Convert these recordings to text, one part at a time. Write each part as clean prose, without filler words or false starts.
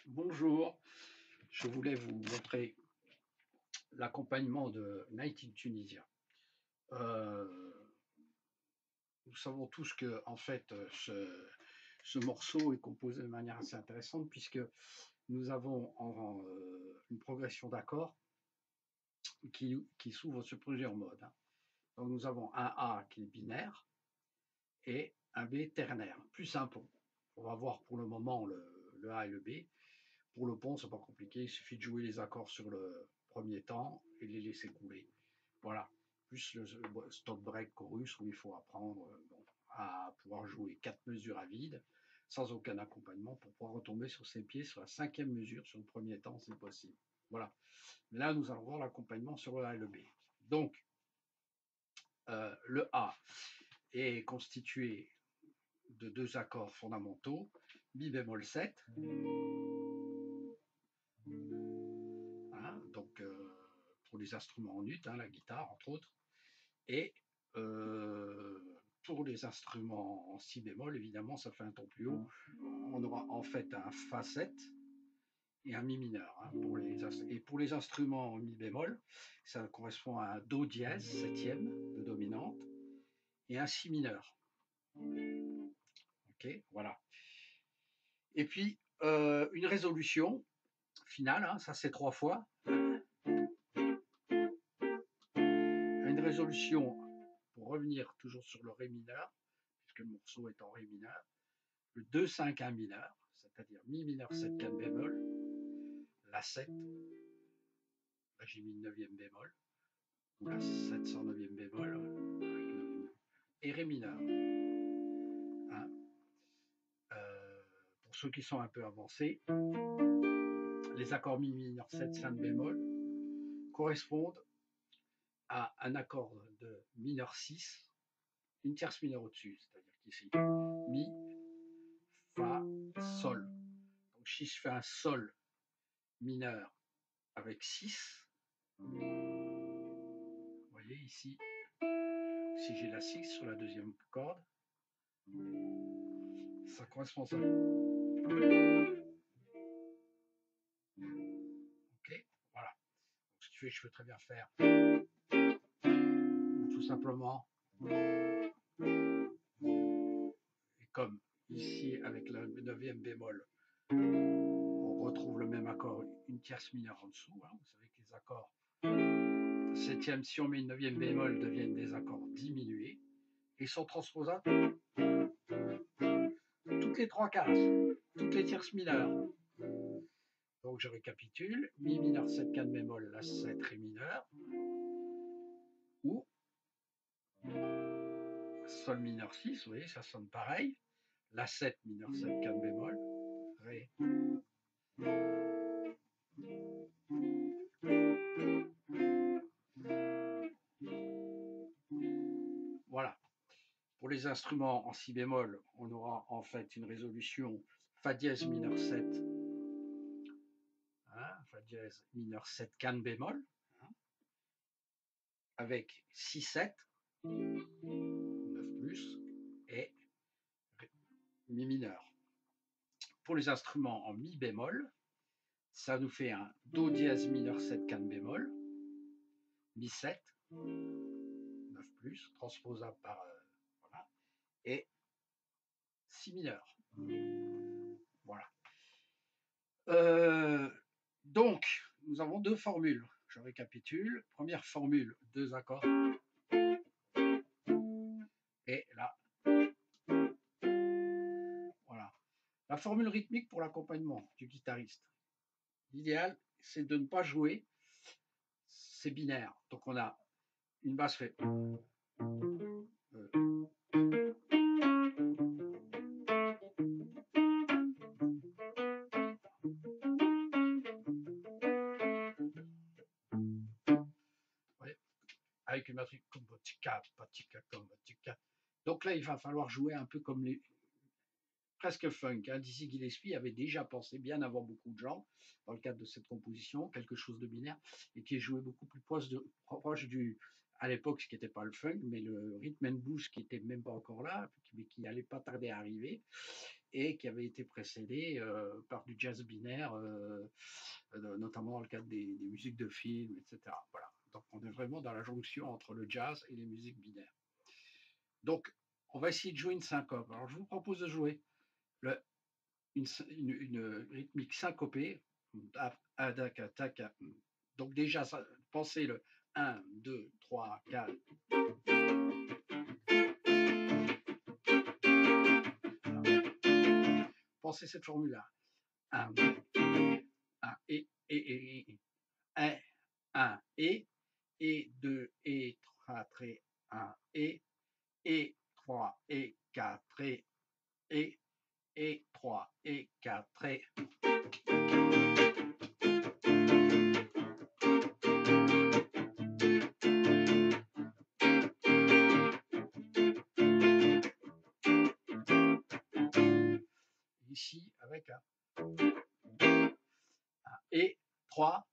Bonjour, je voulais vous montrer l'accompagnement de Nighting Tunisien. Euh, nous savons tous que en fait ce morceau est composé de manière assez intéressante puisque nous avons une progression d'accords qui s'ouvre sur plusieurs modes, hein. Donc nous avons un A qui est binaire et un B ternaire, plus un pont. On va voir pour le moment le A et le B. Pour le pont, c'est pas compliqué, il suffit de jouer les accords sur le premier temps et de les laisser couler. Voilà. Plus le stop break chorus où il faut apprendre à pouvoir jouer 4 mesures à vide sans aucun accompagnement pour pouvoir retomber sur ses pieds sur la 5e mesure sur le premier temps, c'est possible. Voilà. Là, nous allons voir l'accompagnement sur le A et le B. Donc, le A est constitué de 2 accords fondamentaux, mi bémol 7, hein, donc pour les instruments en ut, hein, la guitare entre autres, et pour les instruments en si bémol, évidemment, ça fait un ton plus haut. On aura en fait un fa 7 et un mi mineur, hein, et pour les instruments en mi bémol, ça correspond à un do dièse 7e de dominante et un si mineur. Ok, voilà. Et puis une résolution finale, hein, ça c'est 3 fois. Une résolution pour revenir toujours sur le ré mineur, puisque le morceau est en ré mineur, le 2-5-1 mineur, c'est-à-dire mi mineur 7 4 bémol, la 7, là j'ai mis le 9e bémol, ou la 709e bémol, et ré mineur. Hein. Pour ceux qui sont un peu avancés, les accords mi mineur 7 5 bémol correspondent à un accord de mineur 6, une tierce mineure au-dessus, c'est-à-dire qu'ici, mi, fa, sol. Donc si je fais un sol mineur avec 6, vous voyez ici, si j'ai la 6 sur la deuxième corde, ça correspond à ça. Ok, voilà. Donc, ce qui fait que je peux très bien faire, ou tout simplement, et comme ici avec le 9e bémol, on retrouve le même accord, une tierce mineure en dessous. Hein. Vous savez que les accords 7e, si on met une 9e bémol, deviennent des accords diminués et sont transposables toutes les 3 cases, toutes les tierces mineures. Donc je récapitule, mi mineur 7 4 bémol, la 7 ré mineur, ou sol mineur 6, vous voyez, ça sonne pareil, la 7 mineur 7 4 bémol, ré. Voilà. Pour les instruments en si bémol, on aura en fait une résolution fa dièse mineur 7, hein, fa dièse mineur 7 can bémol, hein, avec 6-7, 9 plus, et mi mineur. Pour les instruments en mi bémol, ça nous fait un do dièse mineur 7 can bémol, mi 7, 9 plus, transposable par voilà, et si mineur. Voilà. Donc, nous avons 2 formules. Je récapitule. Première formule, 2 accords. Et là, voilà. La formule rythmique pour l'accompagnement du guitariste. L'idéal, c'est de ne pas jouer. C'est binaire. Donc, on a une basse fait. Ouais, avec une batterie. Donc là, il va falloir jouer un peu comme les, presque funk. Hein. Dizzy Gillespie avait déjà pensé, bien avant beaucoup de gens, dans le cadre de cette composition, quelque chose de binaire, et qui est joué beaucoup plus proche du, à l'époque, ce qui n'était pas le funk, mais le rhythm and blues qui n'était même pas encore là, mais qui n'allait pas tarder à arriver. et qui avait été précédé par du jazz binaire, notamment dans le cadre des musiques de films, etc. Voilà. Donc on est vraiment dans la jonction entre le jazz et les musiques binaires. Donc on va essayer de jouer une syncope. Alors je vous propose de jouer une rythmique syncopée. Donc déjà, pensez le 1, 2, 3, 4. Pensez cette formule-là. 1, 1, et, 1, et 2, et 3, 1, et 3, et 4, et 3, et 4, ici avec un et 3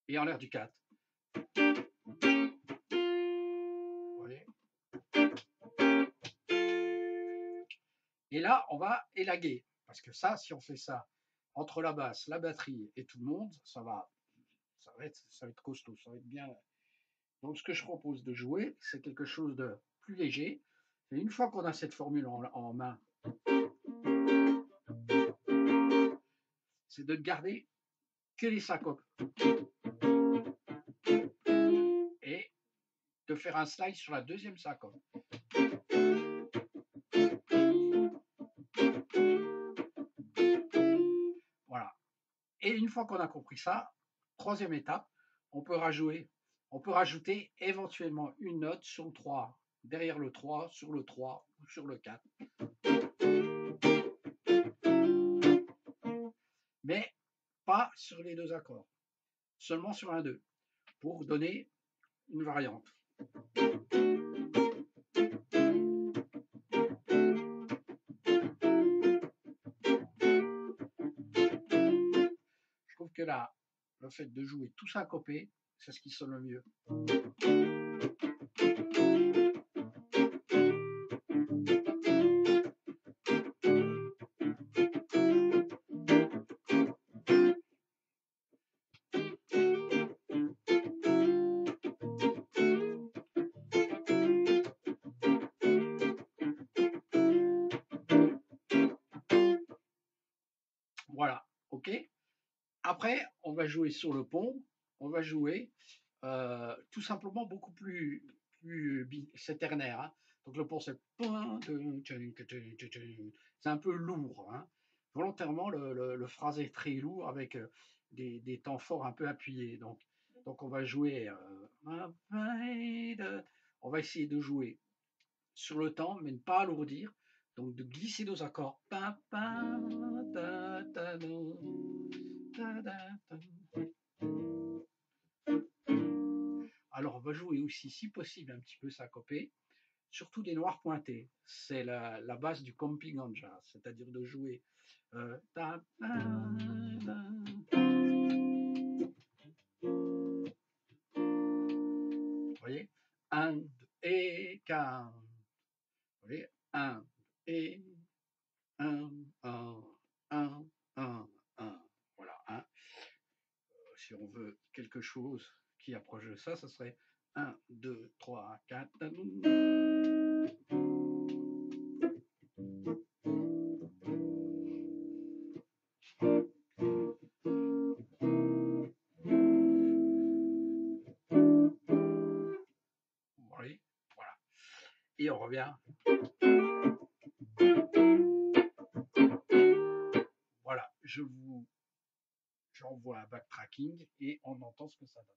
et en l'air du 4. Vous voyez? Et là, on va élaguer. Parce que ça, si on fait ça entre la basse, la batterie et tout le monde, ça va être costaud, ça va être bien. Donc, ce que je propose de jouer, c'est quelque chose de plus léger. Et une fois qu'on a cette formule en main, c'est de garder que les syncopes. Et de faire un slide sur la deuxième syncope. Voilà. Et une fois qu'on a compris ça, troisième étape, on peut rajouter éventuellement une note sur le 3, derrière le 3, sur le 3 ou sur le 4. Mais pas sur les deux accords, seulement sur un 2, pour donner une variante. Je trouve que là, le fait de jouer tout syncopé, c'est ce qui sonne le mieux. Voilà, ok. Après, on va jouer sur le pont, on va jouer tout simplement beaucoup plus c'est ternaire. Hein. Donc le pont, c'est un peu lourd. Hein. Volontairement, le phrasé est très lourd avec des temps forts un peu appuyés. Donc on va jouer, on va essayer de jouer sur le temps, mais ne pas alourdir. Donc de glisser nos accords. Alors on va jouer aussi, si possible, un petit peu syncopé, surtout des noirs pointés. C'est la base du comping en jazz, c'est-à-dire de jouer. Vous voyez, 1, 2 et 4. Vous voyez, 1 et 1, 1, 1, 1, 1. Voilà. Hein. Si on veut quelque chose qui approche de ça, ça serait 1, 2, 3, 4. Oui, voilà. Et on revient. Voilà, j'envoie un backtracking et on entend ce que ça donne.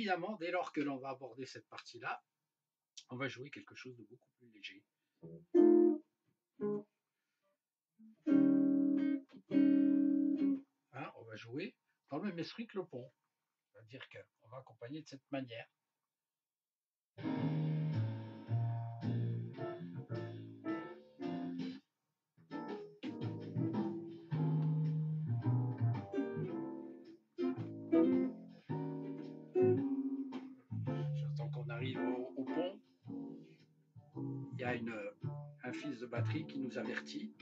évidemment, dès lors que l'on va aborder cette partie-là, on va jouer quelque chose de beaucoup plus léger. Hein, on va jouer dans le même esprit que le pont. C'est-à-dire qu'on va accompagner de cette manière. J'attends qu'on arrive au pont. Il y a un fils de batterie qui nous avertit.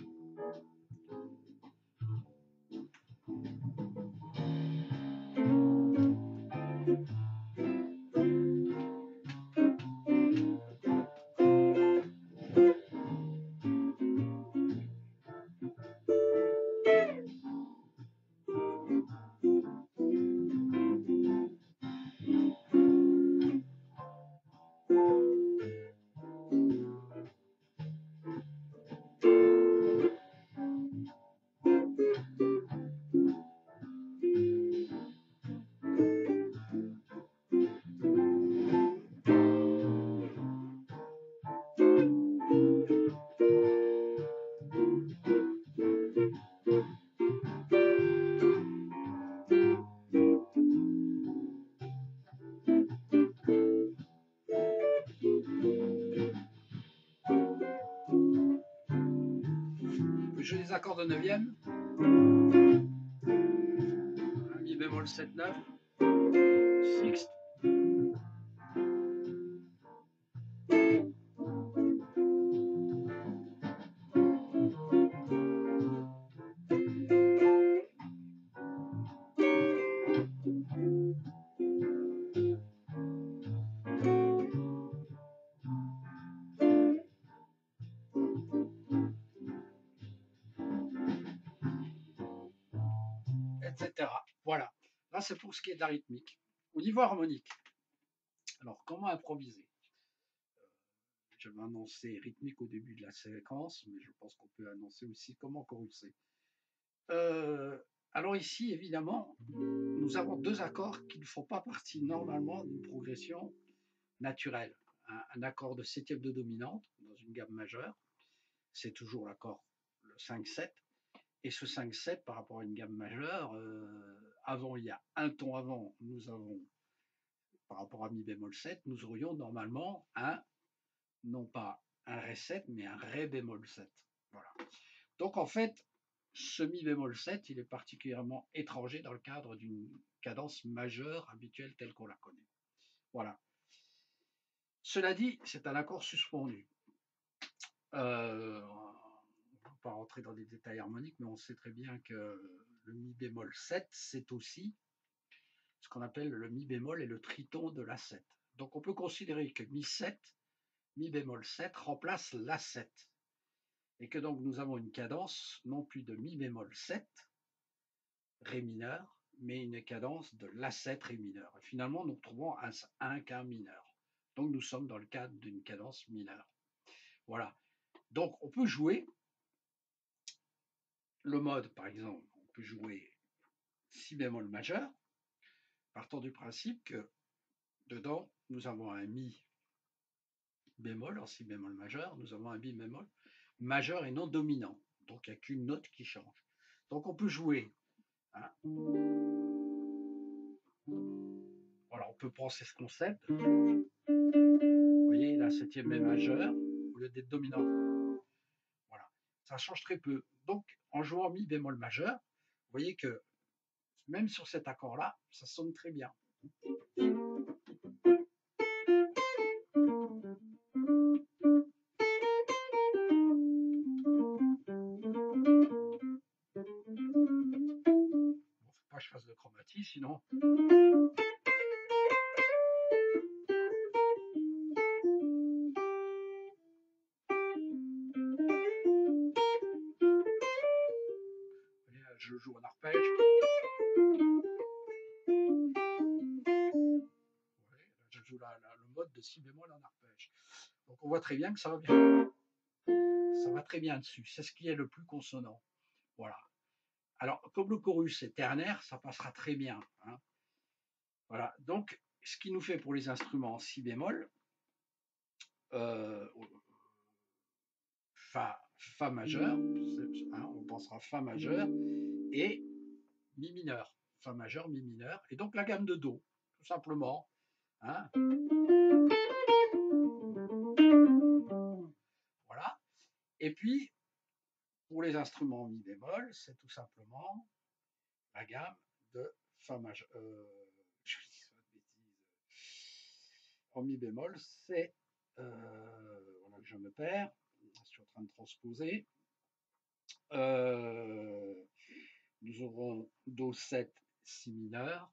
On peut jouer des accords de neuvième. Mi bémol 7-9. Sixte. Etc. Voilà. Là, c'est pour ce qui est de la rythmique. Au niveau harmonique, alors comment improviser? Je vais annoncer rythmique au début de la séquence, mais je pense qu'on peut annoncer aussi comment choruser. Alors ici, évidemment, nous avons deux accords qui ne font pas partie normalement d'une progression naturelle. Un accord de septième de dominante dans une gamme majeure, c'est toujours l'accord le 5-7. Et ce 5-7 par rapport à une gamme majeure, avant, il y a un ton avant, nous avons, par rapport à mi bémol 7, nous aurions normalement non pas un Ré7, mais un Ré bémol 7. Voilà. Donc en fait, ce mi bémol 7, il est particulièrement étranger dans le cadre d'une cadence majeure habituelle telle qu'on la connaît. Voilà. Cela dit, c'est un accord suspendu. On ne va pas rentrer dans des détails harmoniques, mais on sait très bien que le mi bémol 7, c'est aussi ce qu'on appelle le mi bémol et le triton de la 7. Donc on peut considérer que mi 7, mi bémol 7 remplace la 7. Et que donc nous avons une cadence non plus de mi bémol 7, Ré mineur, mais une cadence de La7 Ré mineur. Et finalement, nous retrouvons un quint mineur. Donc nous sommes dans le cadre d'une cadence mineure. Voilà. Donc on peut jouer le mode, par exemple, on peut jouer si bémol majeur, partant du principe que dedans, nous avons un mi bémol en si bémol majeur, nous avons un mi bémol majeur et non dominant. Donc il n'y a qu'une note qui change. Donc on peut jouer. Hein, voilà, on peut penser ce concept. Vous voyez, la septième mé majeure, au lieu d'être dominante. Voilà, ça change très peu. Donc en jouant mi bémol majeur, vous voyez que même sur cet accord-là, ça sonne très bien. Faut pas que je fasse de chromatie, sinon. Je joue en arpège. Je joue le mode de si bémol en arpège. Donc on voit très bien que ça va bien. Ça va très bien dessus. C'est ce qui est le plus consonant. Voilà. Alors, comme le chorus est ternaire, ça passera très bien. Hein. Voilà. Donc, ce qui nous fait pour les instruments si bémol, fa majeur, hein, on pensera fa majeur, et mi mineur, fa majeur, mi mineur, et donc la gamme de do, tout simplement. Hein. Voilà. Et puis, pour les instruments mi bémol, c'est tout simplement la gamme de fa majeur. Je dis ça de bêtises. En mi bémol, c'est voilà que je me perds. Je suis en train de transposer. Nous aurons do 7 si mineur,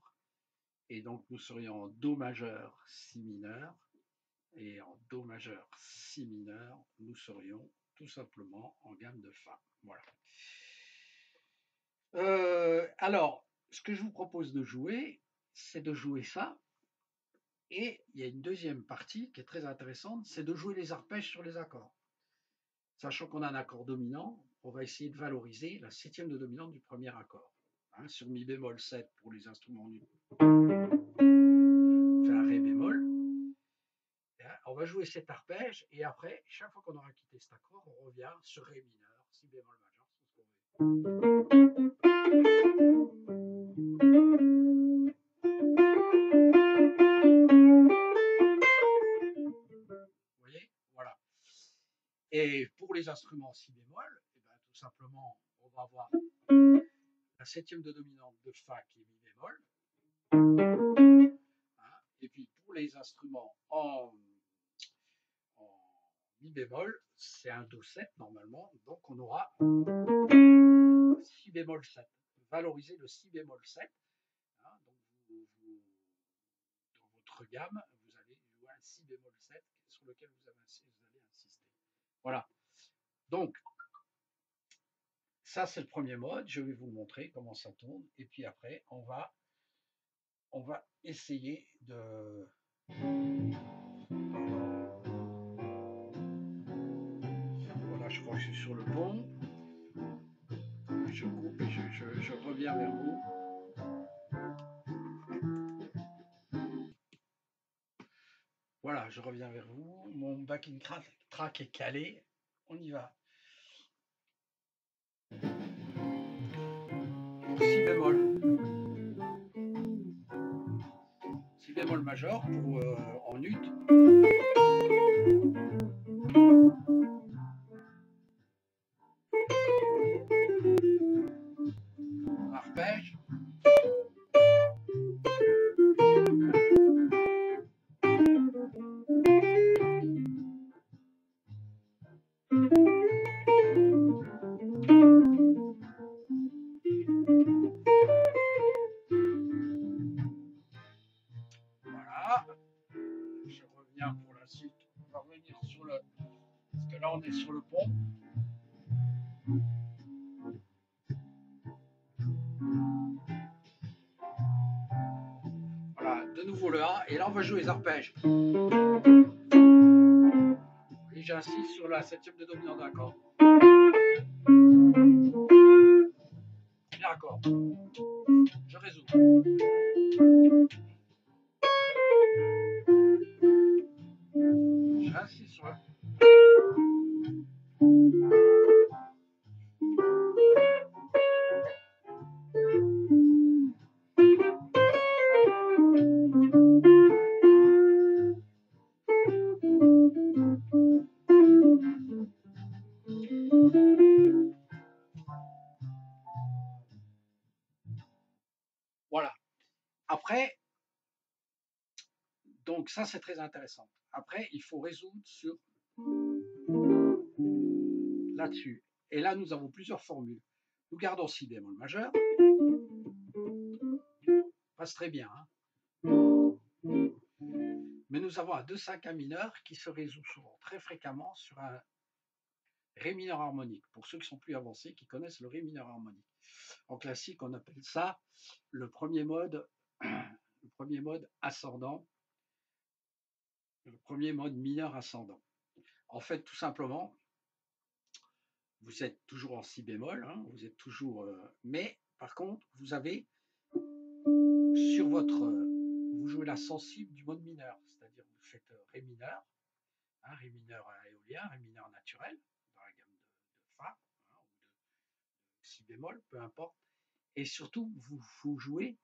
et donc nous serions en do majeur si mineur, et en do majeur si mineur, nous serions tout simplement en gamme de fa. Voilà. Alors, ce que je vous propose de jouer, c'est de jouer ça, et il y a une deuxième partie qui est très intéressante, c'est de jouer les arpèges sur les accords. Sachant qu'on a un accord dominant, on va essayer de valoriser la septième de dominante du premier accord. Hein, sur mi bémol 7 pour les instruments nuls, on fait un ré bémol. On va jouer cet arpège, et après, chaque fois qu'on aura quitté cet accord, on revient sur ré mineur, si bémol majeur, sur vous voyez, voilà. Et pour les instruments si bémol, eh ben, tout simplement, on va avoir la septième de dominante de fa qui est mi bémol. Hein, et puis pour les instruments en mi bémol, c'est un do 7 normalement, donc on aura si bémol 7. Valoriser le si bémol 7. Hein, donc dans votre gamme, vous allez jouer un si bémol 7 sur lequel vous allez insister. Voilà. Donc, ça c'est le premier mode. Je vais vous le montrer comment ça tourne. Et puis après, on va essayer de... Voilà, je crois que je suis sur le pont. Je coupe et je reviens vers vous. Voilà, je reviens vers vous. Mon backing track est calé. On y va. Pour si bémol. Si bémol majeur pour en ut. Arpège. Voilà. Je reviens pour la suite. On va revenir sur le... Parce que là, on est sur le pont. Voilà, de nouveau le A. Et là, on va jouer les arpèges. Et j'insiste sur la septième de dominant d'accord. Premier accord. Je résous. J'insiste sur la... Voilà. Après, donc ça c'est très intéressant. Après, il faut résoudre sur là-dessus. Et là, nous avons plusieurs formules. Nous gardons si bémol majeur. Passe très bien. Hein. Mais nous avons un 2-5 mineur qui se résout souvent, très fréquemment, sur un ré mineur harmonique. Pour ceux qui sont plus avancés, qui connaissent le ré mineur harmonique. En classique, on appelle ça le premier mode ascendant, le premier mode mineur ascendant. En fait, tout simplement, vous êtes toujours en si bémol, hein, vous êtes toujours, mais par contre, vous avez sur votre, vous jouez la sensible du mode mineur, c'est-à-dire vous faites Ré mineur, hein, Ré mineur éolien, Ré mineur naturel, dans la gamme de Fa, hein, ou de Si bémol, peu importe. Et surtout, vous jouez,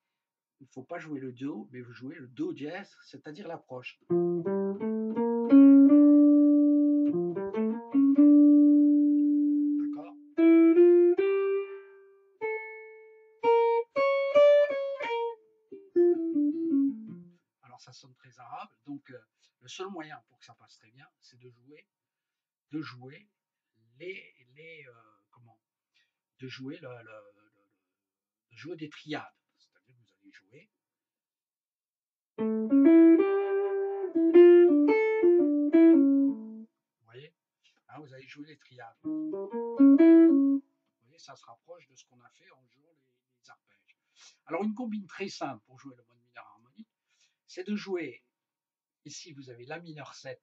il ne faut pas jouer le Do, mais vous jouez le Do dièse, c'est-à-dire l'approche. D'accord? Alors ça sonne très arabe, donc le seul moyen pour que ça passe très bien, c'est de jouer comment, de jouer de jouer des triades, c'est-à-dire que vous allez jouer. Vous voyez, hein, vous allez jouer les triades. Vous voyez, ça se rapproche de ce qu'on a fait en jouant les arpèges. Alors une combine très simple pour jouer le mode mineur harmonique, c'est de jouer, ici vous avez la mineur 7,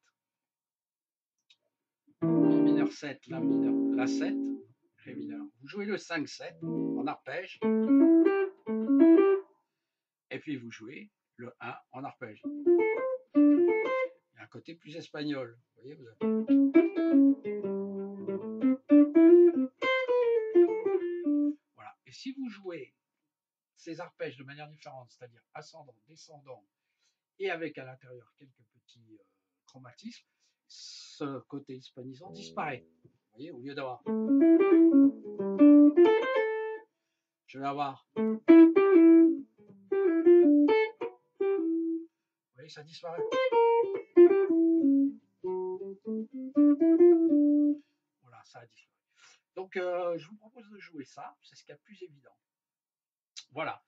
mi mineur 7, la mineur, la 7, Ré mineur. Vous jouez le 5-7 en arpège, et puis vous jouez le 1 en arpège. Il y a un côté plus espagnol. Vous voyez, voilà. Et si vous jouez ces arpèges de manière différente, c'est-à-dire ascendant, descendant, et avec à l'intérieur quelques petits chromatismes, ce côté hispanisant disparaît. Vous voyez, au lieu d'avoir, je vais avoir, vous voyez, ça disparaît. Voilà, ça a disparu. Donc, je vous propose de jouer ça, c'est ce qu'il y a de plus évident. Voilà.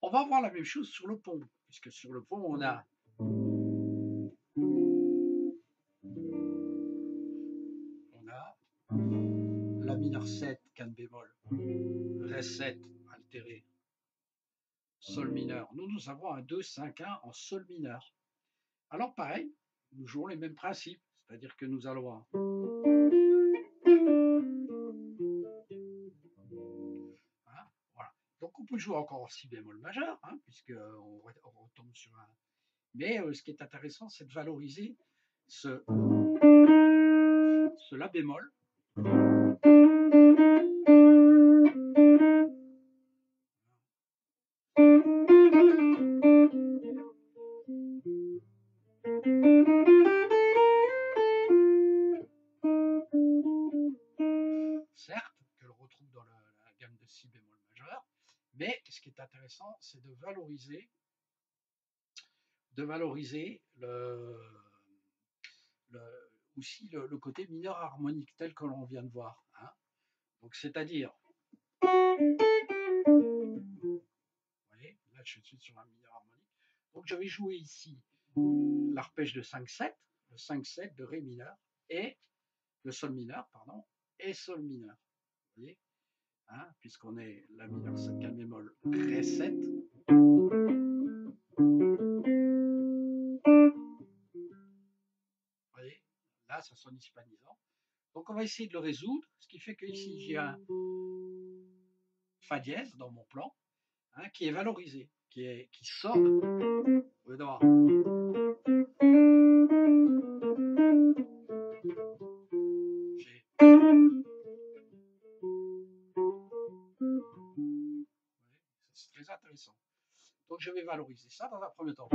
On va voir la même chose sur le pont, puisque sur le pont, on a la mineur 7, canne bémol, Ré 7, altéré, Sol mineur. Nous avons un 2-5-1 en Sol mineur. Alors pareil, nous jouons les mêmes principes, c'est-à-dire que nous allons avoir hein, voilà. Donc on peut jouer encore en Si bémol majeur, hein, puisqu'on retombe sur un. Mais ce qui est intéressant, c'est de valoriser ce La bémol. Certes, que l'on retrouve dans la gamme de Si bémol majeur, mais ce qui est intéressant, c'est de valoriser aussi le côté mineur harmonique tel que l'on vient de voir. Hein. Donc c'est-à-dire, vous voyez, là je suis sur un mineur harmonique. Donc je vais jouer ici l'arpège de 5-7, le 5-7 de Ré mineur, et le Sol mineur, pardon, et Sol mineur. Vous voyez, hein, puisqu'on est la mineur 7 canne bémol, Ré 7. Vous voyez, là ça sonne hispanisant. Donc on va essayer de le résoudre, ce qui fait que ici j'ai un Fa dièse dans mon plan, hein, qui est valorisé, qui sonne. Au lieu d'avoir c'est très intéressant. Donc je vais valoriser ça dans un premier temps.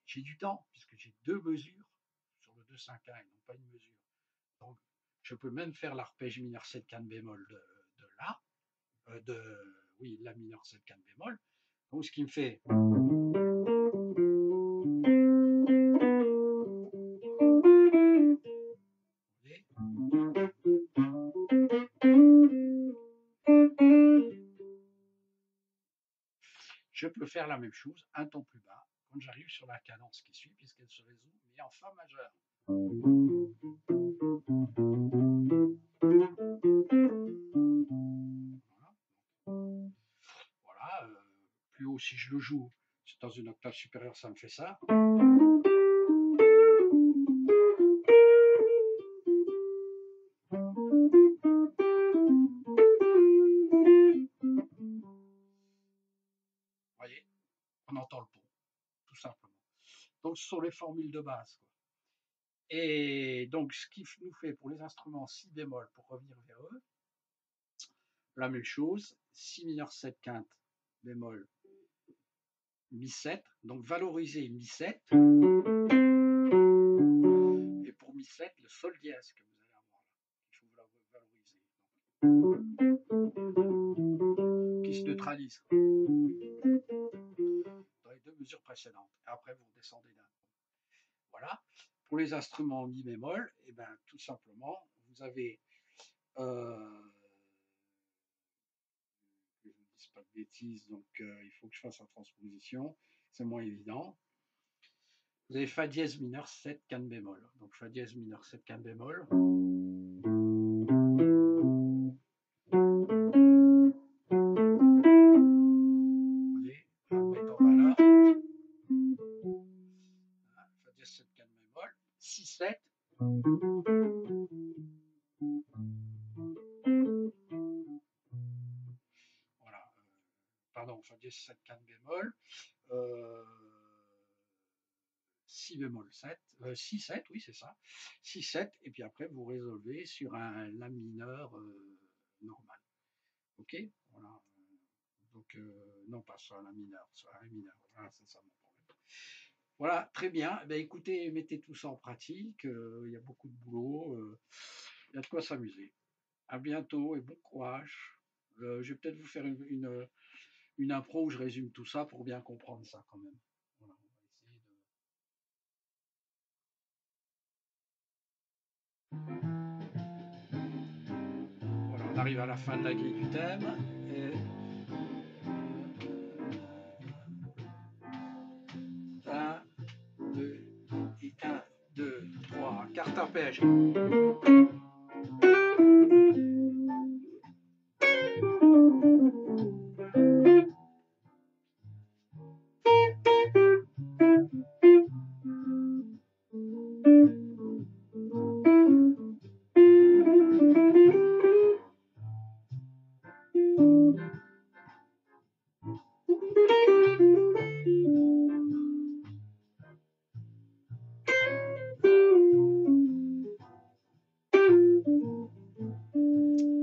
J'ai du temps, puisque j'ai deux mesures sur le 2-5-1 et non pas une mesure. Donc je peux même faire l'arpège mineur 7 canne bémol de La, La mineur 7 canne bémol. Donc ce qui me fait. Je peux faire la même chose un ton plus bas quand j'arrive sur la cadence qui suit, puisqu'elle se résout, mais en Fa majeur. Voilà, plus haut si je le joue, c'est dans une octave supérieure, ça me fait ça. entend le pont, tout simplement. Donc, ce sont les formules de base, quoi. Et donc, ce qui nous fait pour les instruments si bémol, pour revenir vers eux, la même chose, si mineur 7 quinte, bémol, mi 7, donc valoriser mi 7, et pour mi 7, le sol dièse que vous allez avoir là, il faut valoriser, qui se neutralise, quoi, dans les deux mesures précédentes, et après vous redescendez d'un ton. Voilà. Pour les instruments mi bémol, et ben tout simplement, vous avez que je ne dise pas de bêtises, donc il faut que je fasse la transposition, c'est moins évident. Vous avez Fa dièse mineur 7 quinte bémol. Donc Fa dièse mineur 7 quinte bémol. Vous voyez, on va mettre en valeur. Fa dièse 7 quinte bémol. 6, 7. Voilà. Pardon, Fa dièse 7 quinte bémol. 6 bémol 7, 6, 7, oui c'est ça, 6, 7, et puis après vous résolvez sur un La mineur normal. Ok, voilà. Donc, non pas sur un La mineur, sur un Ré mineur, voilà, c'est ça mon problème. Voilà, très bien, ben, écoutez, mettez tout ça en pratique, il y a beaucoup de boulot, il y a de quoi s'amuser. À bientôt et bon courage. Je vais peut-être vous faire une impro où je résume tout ça pour bien comprendre ça quand même. Voilà, on va essayer de... Voilà, on arrive à la fin de la grille du thème. Et... 1, 2, et 1, 2, 3, carte arpège.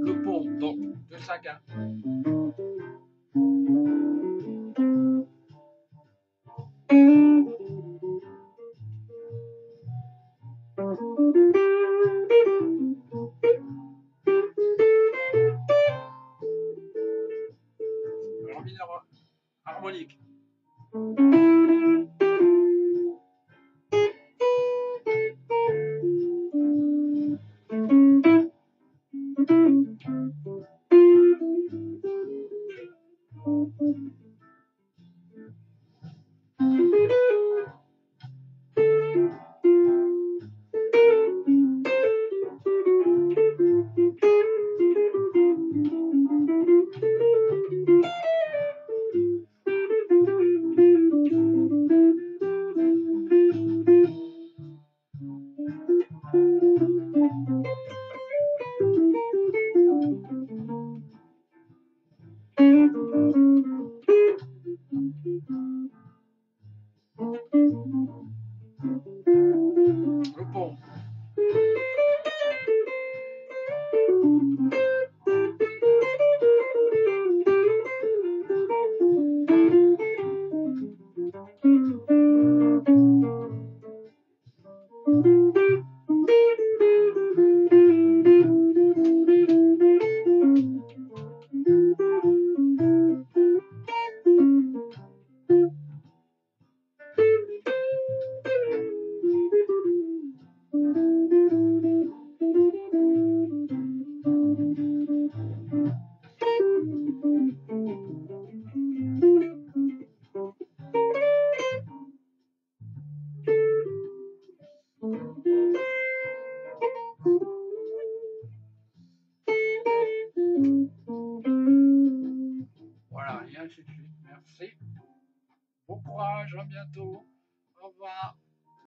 Le pont, donc, de Saga. Alors, mineur harmonique. Le pont. Voilà, et ainsi de suite. Merci. Bon courage, à bientôt. Au revoir.